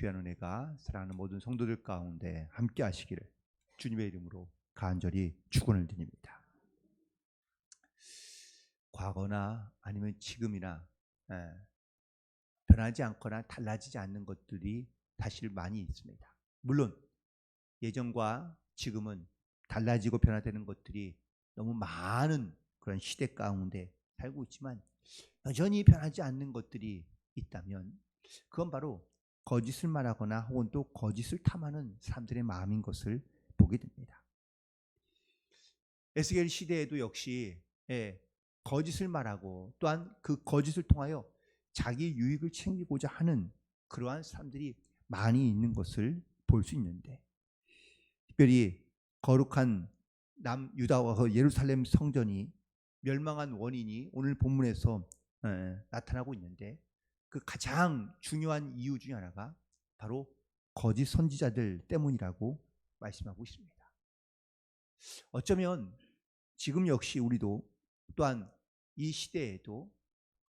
귀한 은혜가 사랑하는 모든 성도들 가운데 함께 하시기를 주님의 이름으로 간절히 축원을 드립니다. 과거나 아니면 지금이나 변하지 않거나 달라지지 않는 것들이 사실 많이 있습니다. 물론 예전과 지금은 달라지고 변화되는 것들이 너무 많은 그런 시대 가운데 살고 있지만 여전히 변하지 않는 것들이 있다면 그건 바로 거짓을 말하거나 혹은 또 거짓을 탐하는 사람들의 마음인 것을 보게 됩니다. 에스겔 시대에도 역시 거짓을 말하고 또한 그 거짓을 통하여 자기 유익을 챙기고자 하는 그러한 사람들이 많이 있는 것을 볼 수 있는데, 특별히 거룩한 남유다와 예루살렘 성전이 멸망한 원인이 오늘 본문에서 나타나고 있는데, 그 가장 중요한 이유 중에 하나가 바로 거짓 선지자들 때문이라고 말씀하고 있습니다. 어쩌면 지금 역시 우리도 또한 이 시대에도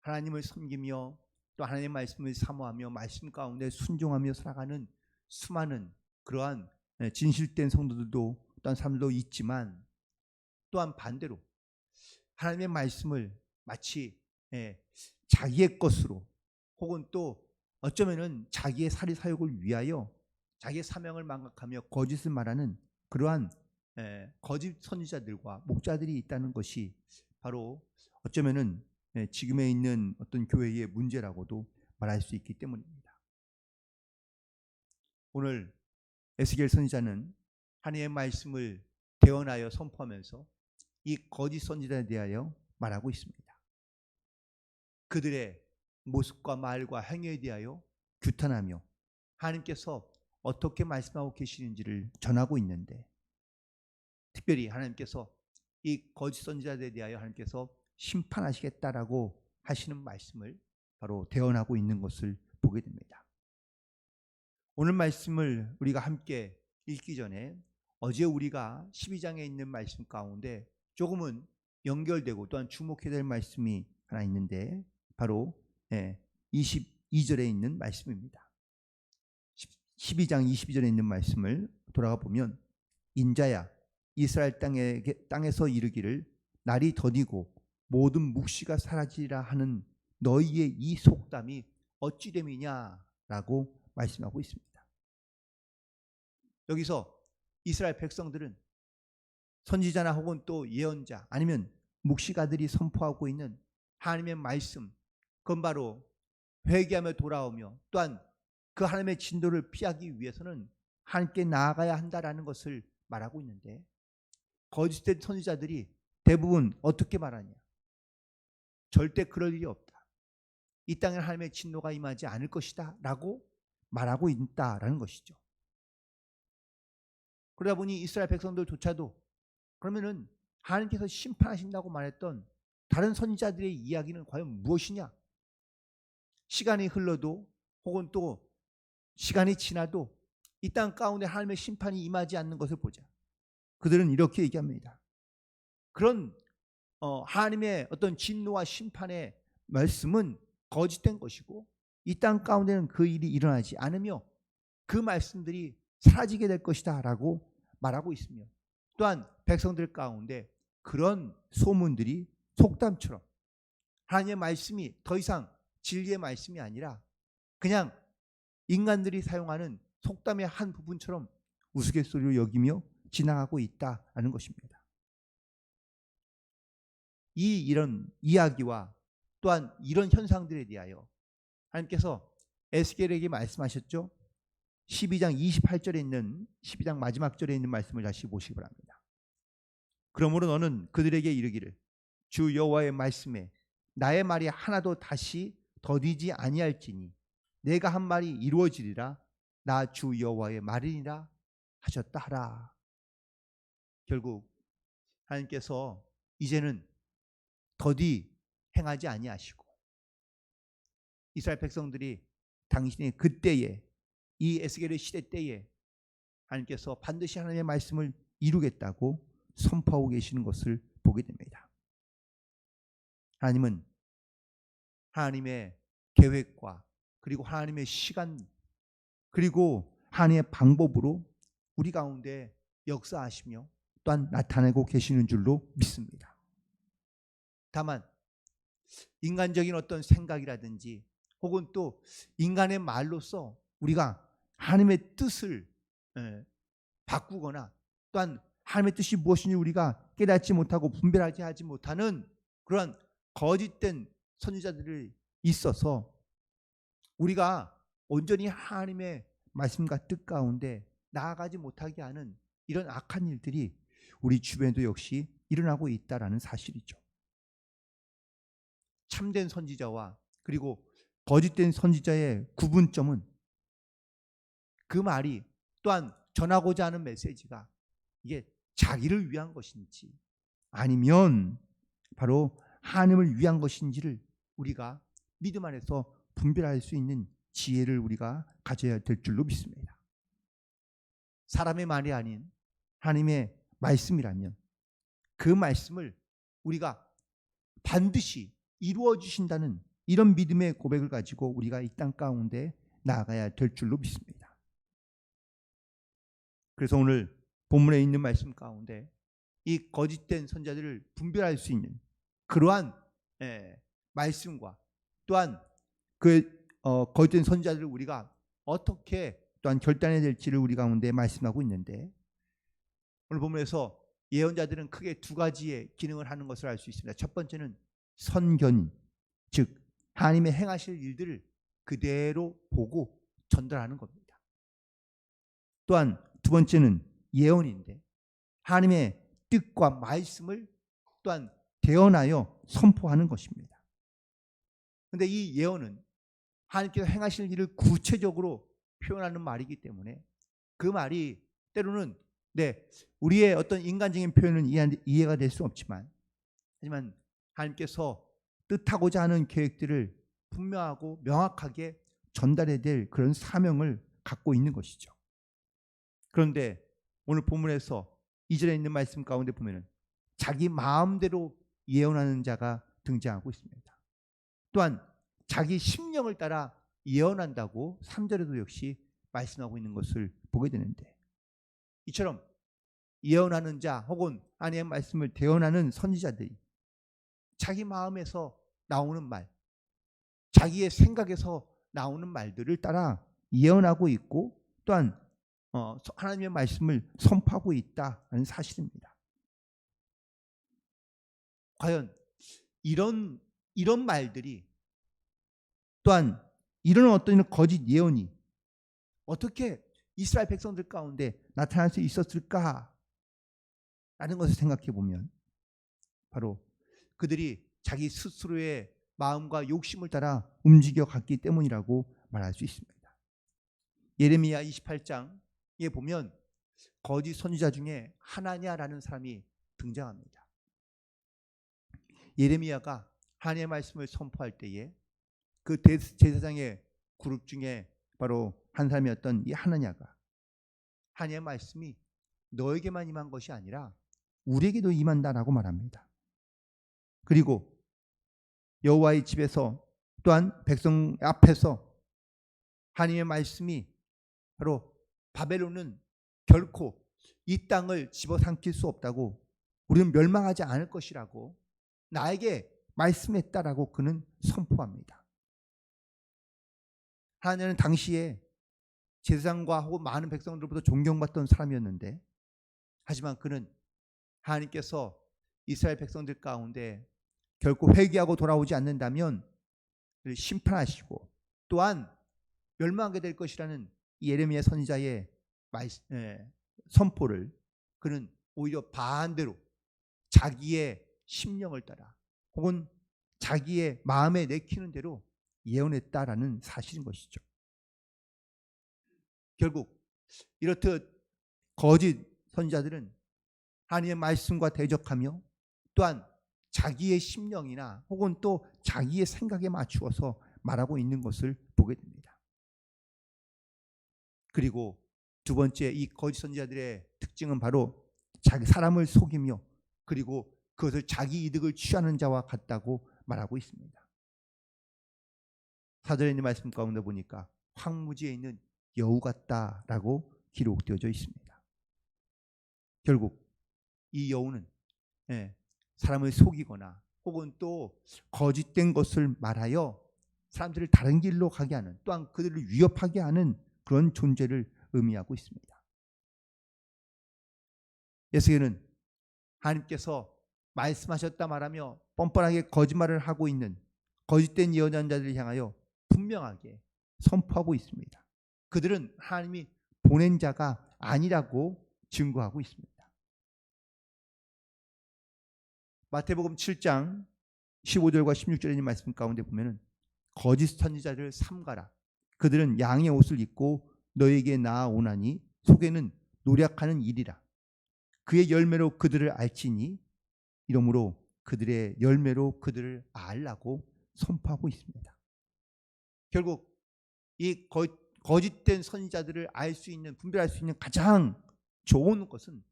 하나님을 섬기며 또 하나님의 말씀을 사모하며 말씀 가운데 순종하며 살아가는 수많은 그러한 진실된 성도들도 또한 사람들도 있지만, 또한 반대로 하나님의 말씀을 마치 자기의 것으로 혹은 또 어쩌면은 자기의 사리 사욕을 위하여 자기의 사명을 망각하며 거짓을 말하는 그러한 거짓 선지자들과 목자들이 있다는 것이 바로 어쩌면은 지금에 있는 어떤 교회의 문제라고도 말할 수 있기 때문입니다. 오늘 에스겔 선지자는 하나님의 말씀을 대언하여 선포하면서 이 거짓 선지자에 대하여 말하고 있습니다. 그들의 모습과 말과 행위에 대하여 규탄하며 하나님께서 어떻게 말씀하고 계시는지를 전하고 있는데, 특별히 하나님께서 이 거짓 선지자들에 대하여 하나님께서 심판하시겠다라고 하시는 말씀을 바로 대언하고 있는 것을 보게 됩니다. 오늘 말씀을 우리가 함께 읽기 전에 어제 우리가 12장에 있는 말씀 가운데 조금은 연결되고 또한 주목해야 될 말씀이 하나 있는데, 바로 22절에 있는 말씀입니다. 12장 22절에 있는 말씀을 돌아가 보면, 인자야 이스라엘 땅에서 이르기를 날이 더디고 모든 묵시가 사라지리라 하는 너희의 이 속담이 어찌 됨이냐라고 말씀하고 있습니다. 여기서 이스라엘 백성들은 선지자나 혹은 또 예언자 아니면 묵시가들이 선포하고 있는 하나님의 말씀, 그건 바로 회개하며 돌아오며 또한 그 하나님의 진도를 피하기 위해서는 하나님께 나아가야 한다라는 것을 말하고 있는데, 거짓된 선지자들이 대부분 어떻게 말하냐? 절대 그럴 일이 없다. 이 땅에 하나님의 진노가 임하지 않을 것이다 라고 말하고 있다라는 것이죠. 그러다 보니 이스라엘 백성들조차도 그러면은 하나님께서 심판하신다고 말했던 다른 선지자들의 이야기는 과연 무엇이냐? 시간이 흘러도 혹은 또 시간이 지나도 이 땅 가운데 하나님의 심판이 임하지 않는 것을 보자. 그들은 이렇게 얘기합니다. 그런 하나님의 어떤 진노와 심판의 말씀은 거짓된 것이고 이 땅 가운데는 그 일이 일어나지 않으며 그 말씀들이 사라지게 될 것이다 라고 말하고 있으며, 또한 백성들 가운데 그런 소문들이 속담처럼 하나님의 말씀이 더 이상 진리의 말씀이 아니라 그냥 인간들이 사용하는 속담의 한 부분처럼 우스갯소리로 여기며 지나가고 있다는 것입니다. 이런 이야기와 또한 이런 현상들에 대하여 하나님께서 에스겔에게 말씀하셨죠. 12장 28절에 있는 12장 마지막 절에 있는 말씀을 다시 보시기 바랍니다. 그러므로 너는 그들에게 이르기를 주 여호와의 말씀에 나의 말이 하나도 다시 더디지 아니할지니 내가 한 말이 이루어지리라. 나 주 여호와의 말이니라 하셨다 하라. 결국 하나님께서 이제는 더디 행하지 아니하시고 이스라엘 백성들이 당신의 그때에 이 에스겔의 시대 때에 하나님께서 반드시 하나님의 말씀을 이루겠다고 선포하고 계시는 것을 보게 됩니다. 하나님은 하나님의 계획과 그리고 하나님의 시간 그리고 하나님의 방법으로 우리 가운데 역사하시며 또한 나타내고 계시는 줄로 믿습니다. 다만 인간적인 어떤 생각이라든지 혹은 또 인간의 말로서 우리가 하나님의 뜻을 바꾸거나 또한 하나님의 뜻이 무엇인지 우리가 깨닫지 못하고 분별하지 하지 못하는 그러한 거짓된 선지자들이 있어서 우리가 온전히 하나님의 말씀과 뜻 가운데 나아가지 못하게 하는 이런 악한 일들이 우리 주변에도 역시 일어나고 있다라는 사실이죠. 참된 선지자와 그리고 거짓된 선지자의 구분점은 그 말이 또한 전하고자 하는 메시지가 이게 자기를 위한 것인지 아니면 바로 하나님을 위한 것인지를 우리가 믿음 안에서 분별할 수 있는 지혜를 우리가 가져야 될 줄로 믿습니다. 사람의 말이 아닌 하나님의 말씀이라면 그 말씀을 우리가 반드시 이루어 주신다는 이런 믿음의 고백을 가지고 우리가 이 땅 가운데 나아가야 될 줄로 믿습니다. 그래서 오늘 본문에 있는 말씀 가운데 이 거짓된 선자들을 분별할 수 있는 그러한 말씀과 또한 그 거짓된 선자들을 우리가 어떻게 또한 결단해야 될지를 우리 가운데 말씀하고 있는데 오늘 본문에서 예언자들은 크게 두 가지의 기능을 하는 것을 알 수 있습니다. 첫 번째는 선견인, 즉 하나님의 행하실 일들을 그대로 보고 전달하는 겁니다. 또한 두 번째는 예언인데 하나님의 뜻과 말씀을 또한 대언하여 선포하는 것입니다. 그런데 이 예언은 하나님께서 행하실 일을 구체적으로 표현하는 말이기 때문에 그 말이 때로는 우리의 어떤 인간적인 표현은 이해가 될 수 없지만 하지만 하나님께서 뜻하고자 하는 계획들을 분명하고 명확하게 전달해야 될 그런 사명을 갖고 있는 것이죠. 그런데 오늘 본문에서 2절에 있는 말씀 가운데 보면은 자기 마음대로 예언하는 자가 등장하고 있습니다. 또한 자기 심령을 따라 예언한다고 3절에도 역시 말씀하고 있는 것을 보게 되는데 이처럼 예언하는 자 혹은 하나님의 말씀을 대언하는 선지자들이 자기 마음에서 나오는 말, 자기의 생각에서 나오는 말들을 따라 예언하고 있고 또한 하나님의 말씀을 선포하고 있다는 사실입니다. 과연 이런 말들이 또한 이런 어떤 거짓 예언이 어떻게 이스라엘 백성들 가운데 나타날 수 있었을까? 라는 것을 생각해 보면 바로 그들이 자기 스스로의 마음과 욕심을 따라 움직여 갔기 때문이라고 말할 수 있습니다. 예레미야 28장에 보면 거짓 선지자 중에 하나냐라는 사람이 등장합니다. 예레미야가 하나님의 말씀을 선포할 때에 그 제사장의 그룹 중에 바로 한 사람이었던 이 하나냐가 하나님의 말씀이 너에게만 임한 것이 아니라 우리에게도 임한다라고 말합니다. 그리고 여호와의 집에서 또한 백성 앞에서 하나님의 말씀이 바로 바벨론은 결코 이 땅을 집어삼킬 수 없다고 우리는 멸망하지 않을 것이라고 나에게 말씀했다라고 그는 선포합니다. 하나님은 당시에 제사장과 혹은 많은 백성들로부터 존경받던 사람이었는데 하지만 그는 하나님께서 이스라엘 백성들 가운데 결코 회개하고 돌아오지 않는다면 그를 심판하시고 또한 멸망하게 될 것이라는 예레미야 선지자의 선포를 그는 오히려 반대로 자기의 심령을 따라 혹은 자기의 마음에 내키는 대로 예언했다라는 사실인 것이죠. 결국 이렇듯 거짓 선지자들은 하나님의 말씀과 대적하며 또한 자기의 심령이나 혹은 또 자기의 생각에 맞추어서 말하고 있는 것을 보게 됩니다. 그리고 두 번째 이 거짓 선지자들의 특징은 바로 자기 사람을 속이며 그리고 그것을 자기 이득을 취하는 자와 같다고 말하고 있습니다. 4절에 있는 말씀 가운데 보니까 황무지에 있는 여우 같다라고 기록되어져 있습니다. 결국 이 여우는 사람을 속이거나 혹은 또 거짓된 것을 말하여 사람들을 다른 길로 가게 하는, 또한 그들을 위협하게 하는 그런 존재를 의미하고 있습니다. 예수께는 하나님께서 말씀하셨다 말하며 뻔뻔하게 거짓말을 하고 있는 거짓된 예언자들을 향하여 분명하게 선포하고 있습니다. 그들은 하나님이 보낸 자가 아니라고 증거하고 있습니다. 마태복음 7장 15절과 16절에 있는 말씀 가운데 보면은 거짓 선지자를 삼가라. 그들은 양의 옷을 입고 너에게 나아오나니 속에는 노략하는 일이라. 그의 열매로 그들을 알지니 이러므로 그들의 열매로 그들을 알라고 선포하고 있습니다. 결국 이 거짓된 선지자들을 알 수 있는, 분별할 수 있는 가장 좋은 것은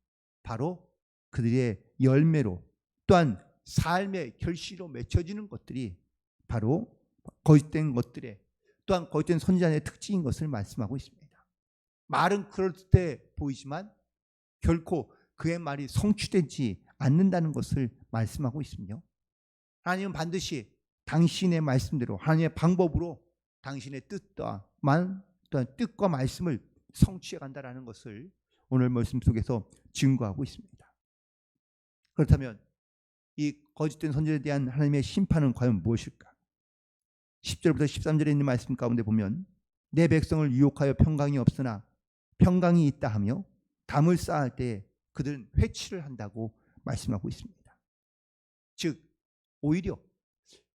바로 그들의 열매로, 또한 삶의 결실로 맺혀지는 것들이 바로 거짓된 것들의, 또한 거짓된 선지자의 특징인 것을 말씀하고 있습니다. 말은 그럴 때 보이지만 결코 그의 말이 성취되지 않는다는 것을 말씀하고 있으며, 하나님은 반드시 당신의 말씀대로, 하나님의 방법으로 당신의 뜻과 말씀을 성취해 간다라는 것을 오늘 말씀 속에서 증거하고 있습니다. 그렇다면 이 거짓된 선지자에 대한 하나님의 심판은 과연 무엇일까? 10절부터 13절에 있는 말씀 가운데 보면 내 백성을 유혹하여 평강이 없으나 평강이 있다 하며 담을 쌓을 때 그들은 회치를 한다고 말씀하고 있습니다. 즉 오히려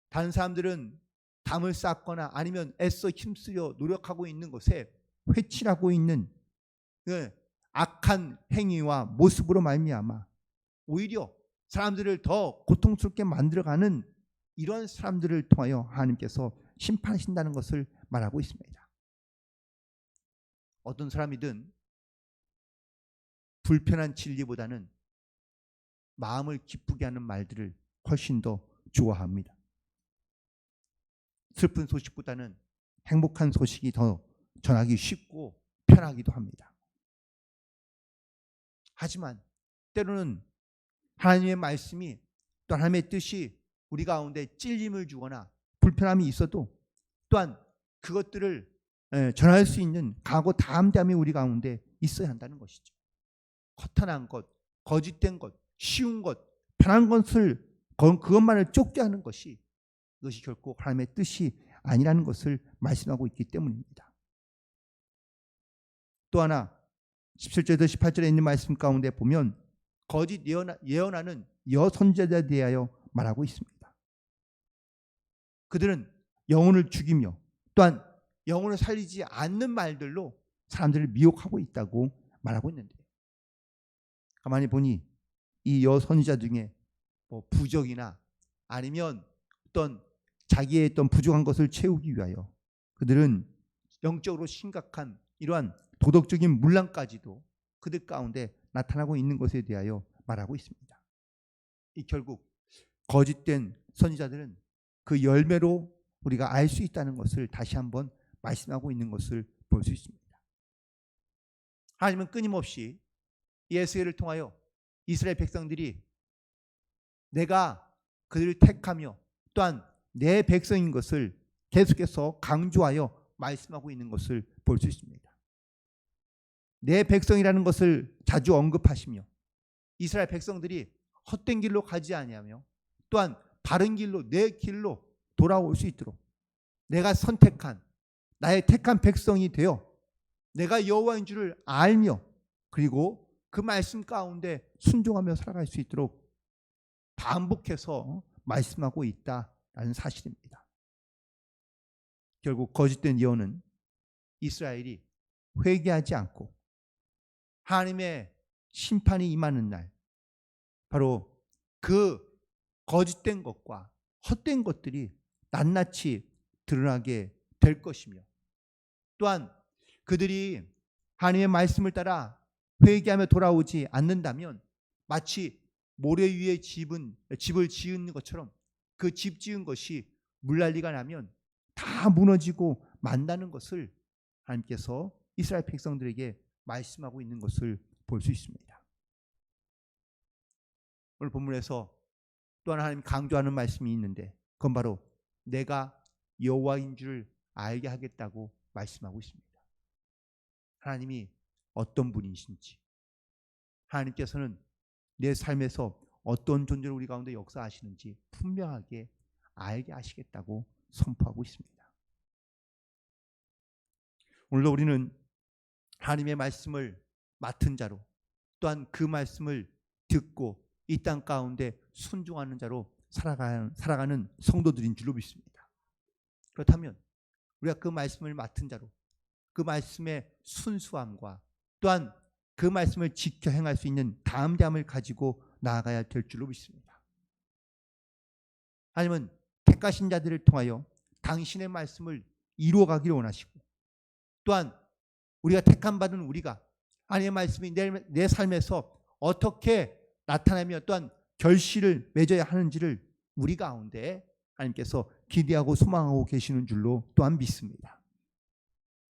다른 사람들은 담을 쌓거나 아니면 애써 힘쓰려 노력하고 있는 것에 회치를 하고 있는 악한 행위와 모습으로 말미암아 오히려 사람들을 더 고통스럽게 만들어가는 이런 사람들을 통하여 하나님께서 심판하신다는 것을 말하고 있습니다. 어떤 사람이든 불편한 진리보다는 마음을 기쁘게 하는 말들을 훨씬 더 좋아합니다. 슬픈 소식보다는 행복한 소식이 더 전하기 쉽고 편하기도 합니다. 하지만 때로는 하나님의 말씀이, 또 하나님의 뜻이 우리 가운데 찔림을 주거나 불편함이 있어도 또한 그것들을 전할 수 있는 각오 담대함이 우리 가운데 있어야 한다는 것이죠. 허탄한 것, 거짓된 것, 쉬운 것, 편한 것을 그것만을 쫓게 하는 것이, 그것이 결코 하나님의 뜻이 아니라는 것을 말씀하고 있기 때문입니다. 또 하나 17절에서 18절에 있는 말씀 가운데 보면 거짓 예언하는 여선지자에 대하여 말하고 있습니다. 그들은 영혼을 죽이며 또한 영혼을 살리지 않는 말들로 사람들을 미혹하고 있다고 말하고 있는데, 가만히 보니 이 여선지자 중에 부적이나 아니면 어떤 자기의 어떤 부족한 것을 채우기 위하여 그들은 영적으로 심각한 이러한 도덕적인 문란까지도 그들 가운데 나타나고 있는 것에 대하여 말하고 있습니다. 이 결국 거짓된 선지자들은 그 열매로 우리가 알 수 있다는 것을 다시 한번 말씀하고 있는 것을 볼 수 있습니다. 하나님은 끊임없이 예수를 통하여 이스라엘 백성들이 내가 그들을 택하며 또한 내 백성인 것을 계속해서 강조하여 말씀하고 있는 것을 볼 수 있습니다. 내 백성이라는 것을 자주 언급하시며 이스라엘 백성들이 헛된 길로 가지 아니하며 또한 바른 길로, 내 길로 돌아올 수 있도록 내가 선택한, 나의 택한 백성이 되어 내가 여호와인 줄을 알며 그리고 그 말씀 가운데 순종하며 살아갈 수 있도록 반복해서 말씀하고 있다라는 사실입니다. 결국 거짓된 예언은 이스라엘이 회개하지 않고 하나님의 심판이 임하는 날, 바로 그 거짓된 것과 헛된 것들이 낱낱이 드러나게 될 것이며, 또한 그들이 하나님의 말씀을 따라 회개하며 돌아오지 않는다면 마치 모래 위에 집을 지은 것처럼 그 집 지은 것이 물난리가 나면 다 무너지고 만다는 것을 하나님께서 이스라엘 백성들에게 말씀하고 있는 것을 볼 수 있습니다. 오늘 본문에서 또 하나님 강조하는 말씀이 있는데 그건 바로 내가 여호와인 줄 알게 하겠다고 말씀하고 있습니다. 하나님이 어떤 분이신지, 하나님께서는 내 삶에서 어떤 존재로 우리 가운데 역사하시는지 분명하게 알게 하시겠다고 선포하고 있습니다. 오늘도 우리는 하나님의 말씀을 맡은 자로, 또한 그 말씀을 듣고 이 땅 가운데 순종하는 자로 살아가는 성도들인 줄로 믿습니다. 그렇다면 우리가 그 말씀을 맡은 자로, 그 말씀의 순수함과 또한 그 말씀을 지켜 행할 수 있는 담대함을 가지고 나아가야 될 줄로 믿습니다. 하나님은 택하신 자들을 통하여 당신의 말씀을 이루어가기를 원하시고, 또한 우리가 택함받은 우리가 하나님의 말씀이 내 삶에서 어떻게 나타나며 또한 결실을 맺어야 하는지를 우리 가운데 하나님께서 기대하고 소망하고 계시는 줄로 또한 믿습니다.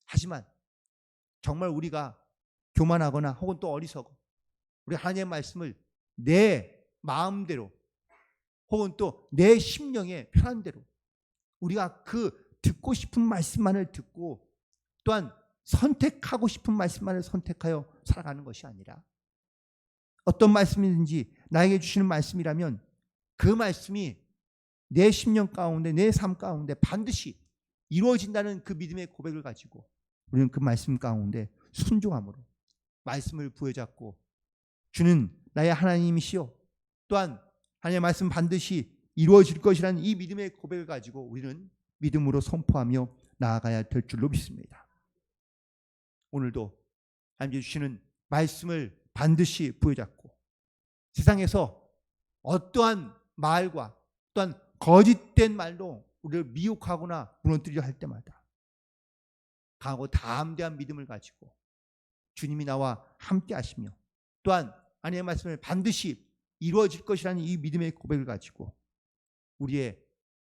하지만 정말 우리가 교만하거나 혹은 또 어리석어 우리 하나님의 말씀을 내 마음대로 혹은 또 내 심령에 편한 대로 우리가 그 듣고 싶은 말씀만을 듣고 또한 선택하고 싶은 말씀만을 선택하여 살아가는 것이 아니라, 어떤 말씀이든지 나에게 주시는 말씀이라면 그 말씀이 내 심령 가운데, 내 삶 가운데 반드시 이루어진다는 그 믿음의 고백을 가지고 우리는 그 말씀 가운데 순종함으로 말씀을 부여잡고, 주는 나의 하나님이시요 또한 하나님의 말씀 반드시 이루어질 것이라는 이 믿음의 고백을 가지고 우리는 믿음으로 선포하며 나아가야 될 줄로 믿습니다. 오늘도 하나님께 주시는 말씀을 반드시 부여잡고 세상에서 어떠한 말과 또한 거짓된 말로 우리를 미혹하거나 무너뜨리려 할 때마다 강하고 담대한 믿음을 가지고 주님이 나와 함께 하시며 또한 하나님의 말씀을 반드시 이루어질 것이라는 이 믿음의 고백을 가지고 우리의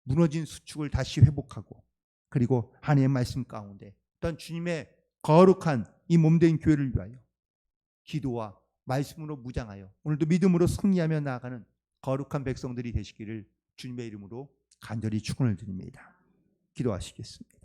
무너진 수축을 다시 회복하고, 그리고 하나님의 말씀 가운데 또한 주님의 거룩한 이 몸된 교회를 위하여 기도와 말씀으로 무장하여 오늘도 믿음으로 승리하며 나아가는 거룩한 백성들이 되시기를 주님의 이름으로 간절히 축원을 드립니다. 기도하시겠습니다.